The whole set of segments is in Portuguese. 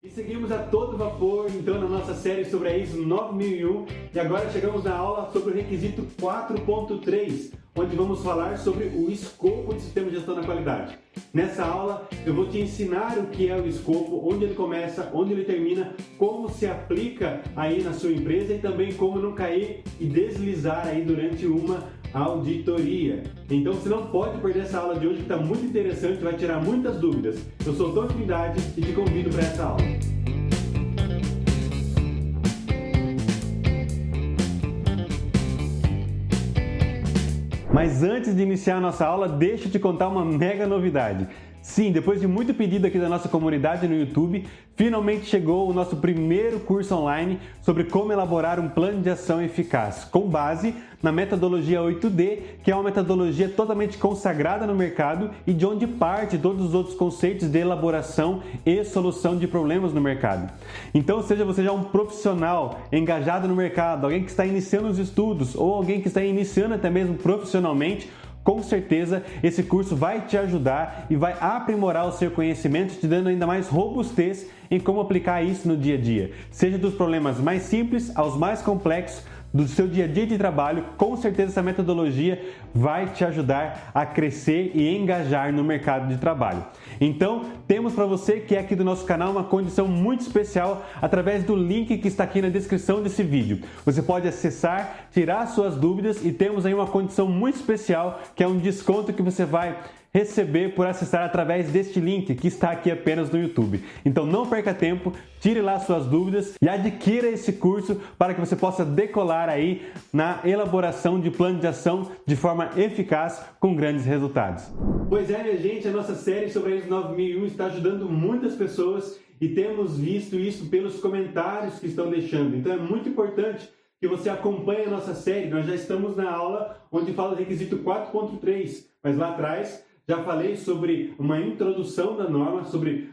E seguimos a todo vapor, então, na nossa série sobre a ISO 9001 e agora chegamos na aula sobre o requisito 4.3, onde vamos falar sobre o escopo do sistema de gestão da qualidade. Nessa aula eu vou te ensinar o que é o escopo, onde ele começa, onde ele termina, como se aplica aí na sua empresa e também como não cair e deslizar aí durante uma auditoria. Então você não pode perder essa aula de hoje que está muito interessante, vai tirar muitas dúvidas. Eu sou o Tom Trindade e te convido para essa aula. Mas antes de iniciar a nossa aula, deixa eu te contar uma mega novidade. Sim, depois de muito pedido aqui da nossa comunidade no YouTube, finalmente chegou o nosso primeiro curso online sobre como elaborar um plano de ação eficaz, com base na metodologia 8D, que é uma metodologia totalmente consagrada no mercado e de onde parte todos os outros conceitos de elaboração e solução de problemas no mercado. Então, seja você já um profissional engajado no mercado, alguém que está iniciando os estudos ou alguém que está iniciando até mesmo profissionalmente, com certeza esse curso vai te ajudar e vai aprimorar o seu conhecimento, te dando ainda mais robustez em como aplicar isso no dia a dia. Seja dos problemas mais simples aos mais complexos do seu dia a dia de trabalho, com certeza essa metodologia vai te ajudar a crescer e engajar no mercado de trabalho. Então, temos para você que é aqui do nosso canal uma condição muito especial através do link que está aqui na descrição desse vídeo. Você pode acessar, tirar suas dúvidas e temos aí uma condição muito especial que é um desconto que você vai receber por acessar através deste link que está aqui apenas no YouTube. Então não perca tempo, tire lá suas dúvidas e adquira esse curso para que você possa decolar aí na elaboração de plano de ação de forma eficaz com grandes resultados. Pois é, minha gente, a nossa série sobre a ISO 9001 está ajudando muitas pessoas e temos visto isso pelos comentários que estão deixando. Então é muito importante que você acompanhe a nossa série. Nós já estamos na aula onde fala do requisito 4.3, mas lá atrás já falei sobre uma introdução da norma, sobre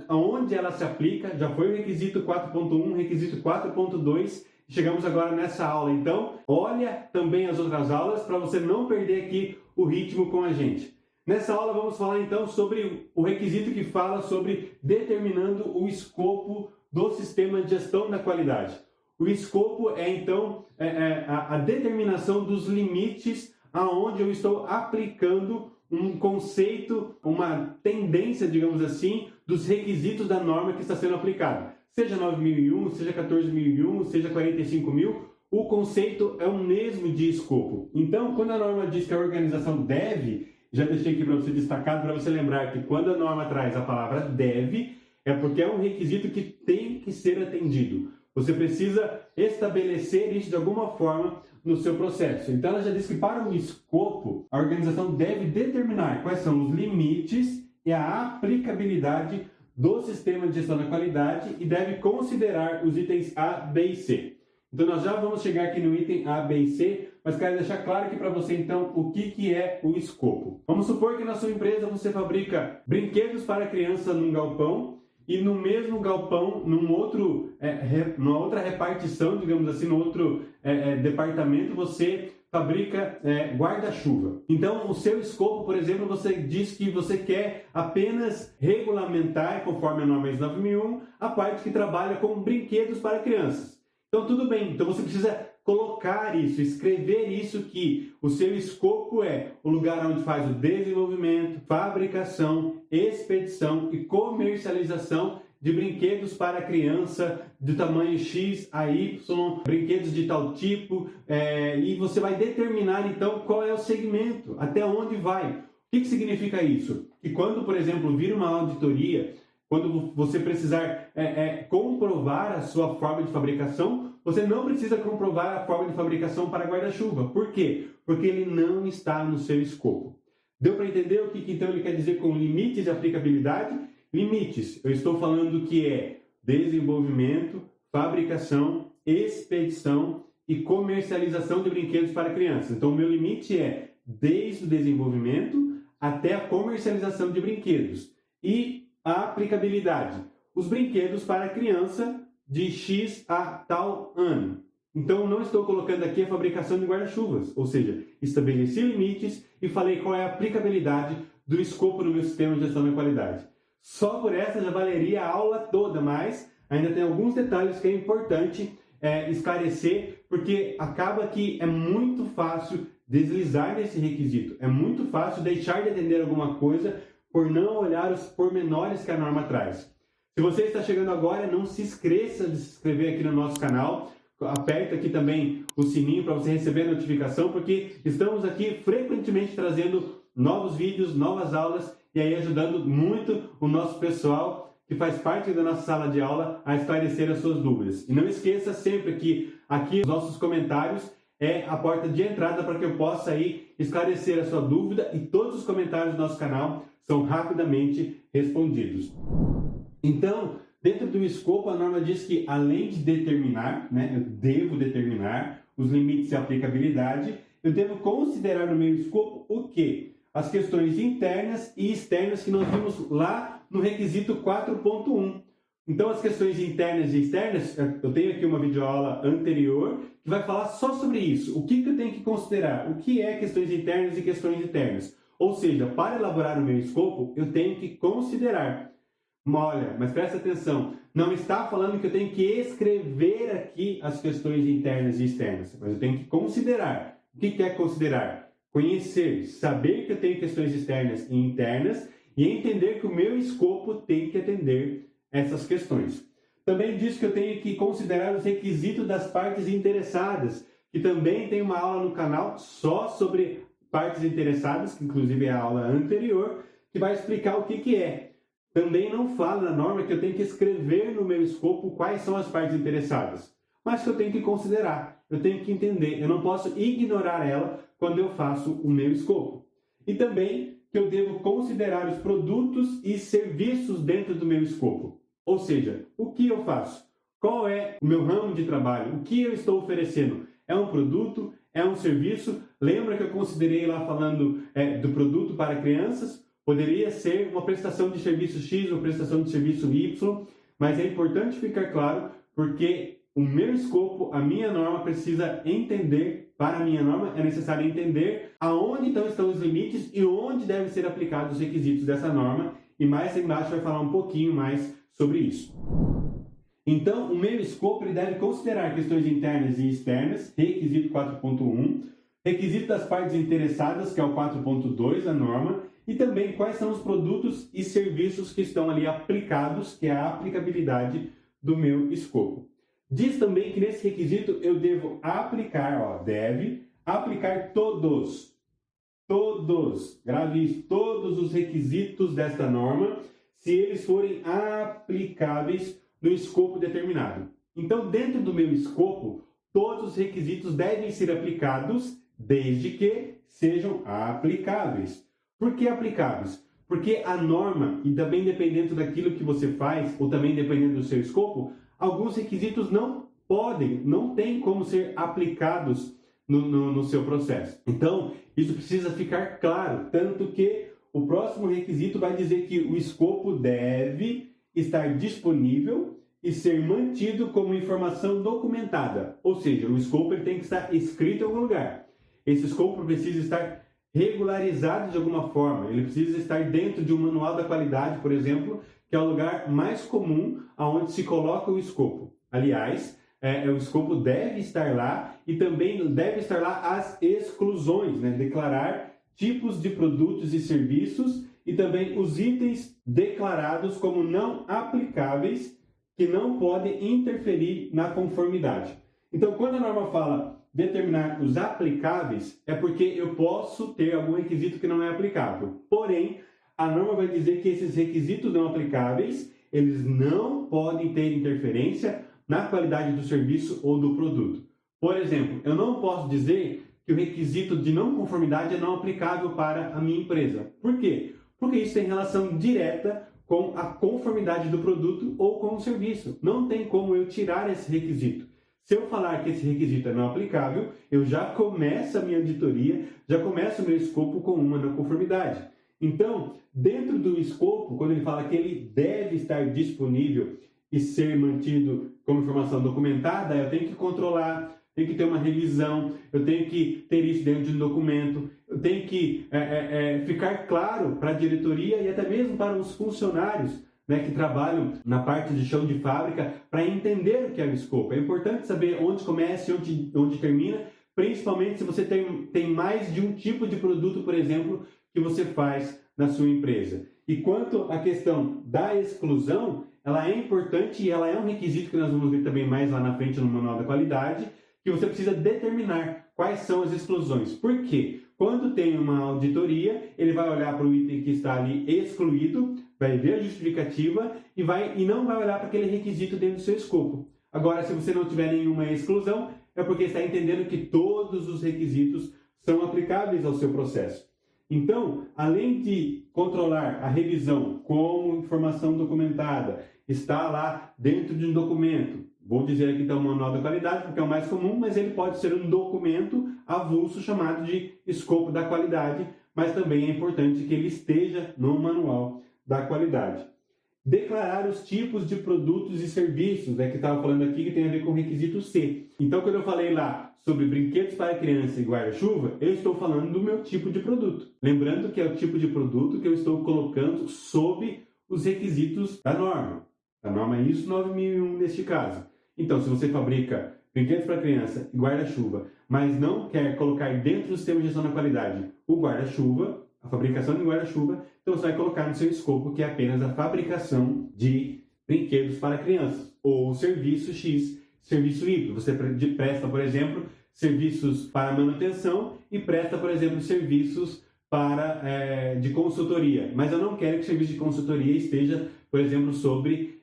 aonde ela se aplica, já foi o requisito 4.1, requisito 4.2, chegamos agora nessa aula. Então, olha também as outras aulas para você não perder aqui o ritmo com a gente. Nessa aula vamos falar então sobre o requisito que fala sobre determinando o escopo do sistema de gestão da qualidade. O escopo é então a determinação dos limites aonde eu estou aplicando um conceito, uma tendência, digamos assim, dos requisitos da norma que está sendo aplicada. Seja 9.001, seja 14.001, seja 45.000, o conceito é o mesmo de escopo. Então, quando a norma diz que a organização deve, já deixei aqui para você destacado, para você lembrar que quando a norma traz a palavra deve, é porque é um requisito que tem que ser atendido. Você precisa estabelecer isso de alguma forma no seu processo. Então, ela já diz que para o escopo, a organização deve determinar quais são os limites e a aplicabilidade do sistema de gestão da qualidade e deve considerar os itens A, B e C. Então, nós já vamos chegar aqui no item A, B e C, mas quero deixar claro aqui para você, então, o que é o escopo. Vamos supor que na sua empresa você fabrica brinquedos para criança num galpão, e no mesmo galpão, numa outra repartição, digamos assim, no outro departamento, você fabrica guarda-chuva. Então, o seu escopo, por exemplo, você diz que você quer apenas regulamentar, conforme a norma ISO 9001, a parte que trabalha com brinquedos para crianças. Então, tudo bem. Então, você precisa colocar isso, escrever isso, que o seu escopo é o lugar onde faz o desenvolvimento, fabricação, expedição e comercialização de brinquedos para criança de tamanho X a Y, brinquedos de tal tipo, e você vai determinar então qual é o segmento, até onde vai. O que significa isso? Que quando, por exemplo, vir uma auditoria, quando você precisar comprovar a sua forma de fabricação, você não precisa comprovar a forma de fabricação para guarda-chuva. Por quê? Porque ele não está no seu escopo. Deu para entender o que então ele quer dizer com limites de aplicabilidade? Limites, eu estou falando que é desenvolvimento, fabricação, expedição e comercialização de brinquedos para crianças. Então, o meu limite é desde o desenvolvimento até a comercialização de brinquedos. E a aplicabilidade, os brinquedos para criança de X a tal ano. Então, não estou colocando aqui a fabricação de guarda-chuvas, ou seja, estabeleci limites e falei qual é a aplicabilidade do escopo no meu sistema de gestão da qualidade. Só por essa já valeria a aula toda, mas ainda tem alguns detalhes que é importante esclarecer, porque acaba que é muito fácil deslizar nesse requisito. É muito fácil deixar de entender alguma coisa por não olhar os pormenores que a norma traz. Se você está chegando agora, não se esqueça de se inscrever aqui no nosso canal. Aperta aqui também o sininho para você receber a notificação, porque estamos aqui frequentemente trazendo novos vídeos, novas aulas e aí ajudando muito o nosso pessoal que faz parte da nossa sala de aula a esclarecer as suas dúvidas. E não esqueça sempre que aqui os nossos comentários é a porta de entrada para que eu possa aí esclarecer a sua dúvida, e todos os comentários do nosso canal são rapidamente respondidos. Então, dentro do escopo, a norma diz que, além de determinar, eu devo determinar os limites de aplicabilidade, eu devo considerar no meu escopo o quê? As questões internas e externas que nós vimos lá no requisito 4.1. Então, as questões internas e externas, eu tenho aqui uma videoaula anterior que vai falar só sobre isso. O que eu tenho que considerar? O que é questões internas e questões externas? Ou seja, para elaborar o meu escopo, eu tenho que considerar. Olha, mas presta atenção, não está falando que eu tenho que escrever aqui as questões internas e externas, mas eu tenho que considerar. O que é considerar? Conhecer, saber que eu tenho questões externas e internas e entender que o meu escopo tem que atender essas questões. Também diz que eu tenho que considerar os requisitos das partes interessadas, que também tem uma aula no canal só sobre partes interessadas, que inclusive é a aula anterior, que vai explicar o que é. Também não fala na norma que eu tenho que escrever no meu escopo quais são as partes interessadas, mas que eu tenho que considerar, eu tenho que entender, eu não posso ignorar ela quando eu faço o meu escopo. E também que eu devo considerar os produtos e serviços dentro do meu escopo. Ou seja, o que eu faço? Qual é o meu ramo de trabalho? O que eu estou oferecendo? É um produto? É um serviço? Lembra que eu considerei lá falando do produto para crianças? Poderia ser uma prestação de serviço X ou prestação de serviço Y, mas é importante ficar claro porque o meu escopo, a minha norma precisa entender, para a minha norma é necessário entender aonde então estão os limites e onde devem ser aplicados os requisitos dessa norma, e mais embaixo vai falar um pouquinho mais sobre isso. Então, o meu escopo ele deve considerar questões internas e externas, requisito 4.1, requisito das partes interessadas, que é o 4.2 da norma, e também quais são os produtos e serviços que estão ali aplicados, que é a aplicabilidade do meu escopo. Diz também que nesse requisito eu devo aplicar, deve aplicar todos, grave isso, todos os requisitos desta norma, se eles forem aplicáveis no escopo determinado. Então, dentro do meu escopo, todos os requisitos devem ser aplicados, desde que sejam aplicáveis. Por que aplicáveis? Porque a norma, e também dependendo daquilo que você faz, ou também dependendo do seu escopo, alguns requisitos não tem como ser aplicados no seu processo. Então, isso precisa ficar claro, tanto que o próximo requisito vai dizer que o escopo deve estar disponível e ser mantido como informação documentada. Ou seja, o escopo ele tem que estar escrito em algum lugar. Esse escopo precisa estar regularizado de alguma forma, ele precisa estar dentro de um manual da qualidade, por exemplo, que é o lugar mais comum aonde se coloca o escopo. Aliás, o escopo deve estar lá e também deve estar lá as exclusões, declarar tipos de produtos e serviços e também os itens declarados como não aplicáveis que não podem interferir na conformidade. Então, quando a norma fala determinar os aplicáveis, é porque eu posso ter algum requisito que não é aplicável. Porém, a norma vai dizer que esses requisitos não aplicáveis, eles não podem ter interferência na qualidade do serviço ou do produto. Por exemplo, eu não posso dizer que o requisito de não conformidade é não aplicável para a minha empresa. Por quê? Porque isso tem relação direta com a conformidade do produto ou com o serviço. Não tem como eu tirar esse requisito. Se eu falar que esse requisito é não aplicável, eu já começo a minha auditoria, já começo o meu escopo com uma não conformidade. Então, dentro do escopo, quando ele fala que ele deve estar disponível e ser mantido como informação documentada, eu tenho que controlar tenho que ter uma revisão, eu tenho que ter isso dentro de um documento, eu tenho que ficar claro para a diretoria e até mesmo para os funcionários, né, que trabalham na parte de chão de fábrica, para entender o que é o escopo. É importante saber onde começa e onde termina, principalmente se você tem mais de um tipo de produto, por exemplo, que você faz na sua empresa. E quanto à questão da exclusão, ela é importante e ela é um requisito que nós vamos ver também mais lá na frente no Manual da Qualidade, que você precisa determinar quais são as exclusões. Por quê? Quando tem uma auditoria, ele vai olhar para o item que está ali excluído, vai ver a justificativa e não vai olhar para aquele requisito dentro do seu escopo. Agora, se você não tiver nenhuma exclusão, é porque está entendendo que todos os requisitos são aplicáveis ao seu processo. Então, além de controlar a revisão como informação documentada, está lá dentro de um documento, vou dizer aqui então o Manual da Qualidade, porque é o mais comum, mas ele pode ser um documento avulso chamado de escopo da qualidade, mas também é importante que ele esteja no Manual da Qualidade. Declarar os tipos de produtos e serviços, que estava falando aqui, que tem a ver com o requisito C. Então, quando eu falei lá sobre brinquedos para criança e guarda-chuva, eu estou falando do meu tipo de produto. Lembrando que é o tipo de produto que eu estou colocando sob os requisitos da norma. A norma é ISO 9001 neste caso. Então, se você fabrica brinquedos para criança e guarda-chuva, mas não quer colocar dentro do sistema de gestão da qualidade o guarda-chuva, a fabricação de guarda-chuva, então você vai colocar no seu escopo que é apenas a fabricação de brinquedos para crianças, ou serviço X, serviço Y. Você presta, por exemplo, serviços para manutenção e presta, por exemplo, serviços de consultoria. Mas eu não quero que o serviço de consultoria esteja, por exemplo, sobre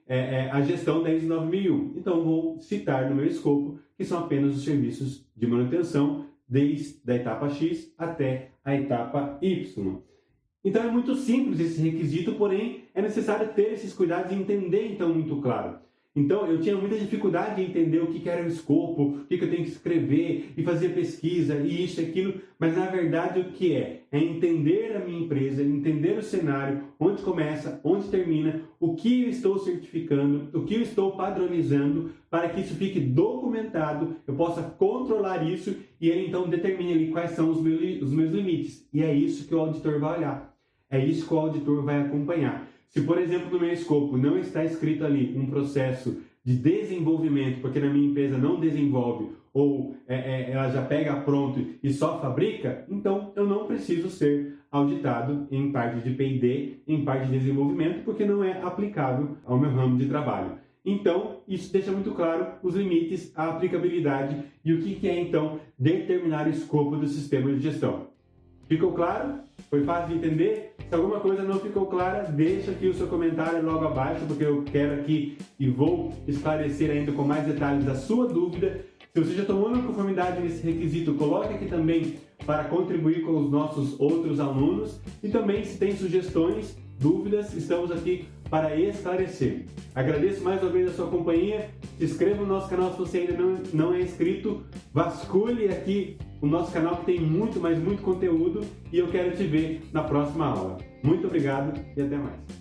a gestão da ISO 9001. Então, vou citar no meu escopo que são apenas os serviços de manutenção, desde a etapa X até a etapa Y. Então é muito simples esse requisito, porém é necessário ter esses cuidados e entender então muito claro. Então eu tinha muita dificuldade em entender o que era o escopo, o que eu tenho que escrever e fazer pesquisa e isso e aquilo, mas na verdade o que é entender a minha empresa, entender o cenário, onde começa, onde termina, o que eu estou certificando, o que eu estou padronizando, para que isso fique documentado, eu possa controlar isso e ele então determine ali quais são os meus limites. E é isso que o auditor vai olhar, é isso que o auditor vai acompanhar. Se, por exemplo, no meu escopo não está escrito ali um processo de desenvolvimento, porque na minha empresa não desenvolve, ou ela já pega pronto e só fabrica, então eu não preciso ser auditado em parte de P&D, em parte de desenvolvimento, porque não é aplicável ao meu ramo de trabalho. Então, isso deixa muito claro os limites, a aplicabilidade e o que é, então, determinar o escopo do sistema de gestão. Ficou claro? Foi fácil de entender? Se alguma coisa não ficou clara, deixa aqui o seu comentário logo abaixo, porque eu quero aqui e vou esclarecer ainda com mais detalhes a sua dúvida. Se você já tomou uma conformidade nesse requisito, coloque aqui também para contribuir com os nossos outros alunos. E também, se tem sugestões, dúvidas, estamos aqui para esclarecer. Agradeço mais uma vez a sua companhia. Se inscreva no nosso canal se você ainda não é inscrito. Vasculhe aqui o nosso canal que tem muito, mas muito conteúdo. E eu quero te ver na próxima aula. Muito obrigado e até mais.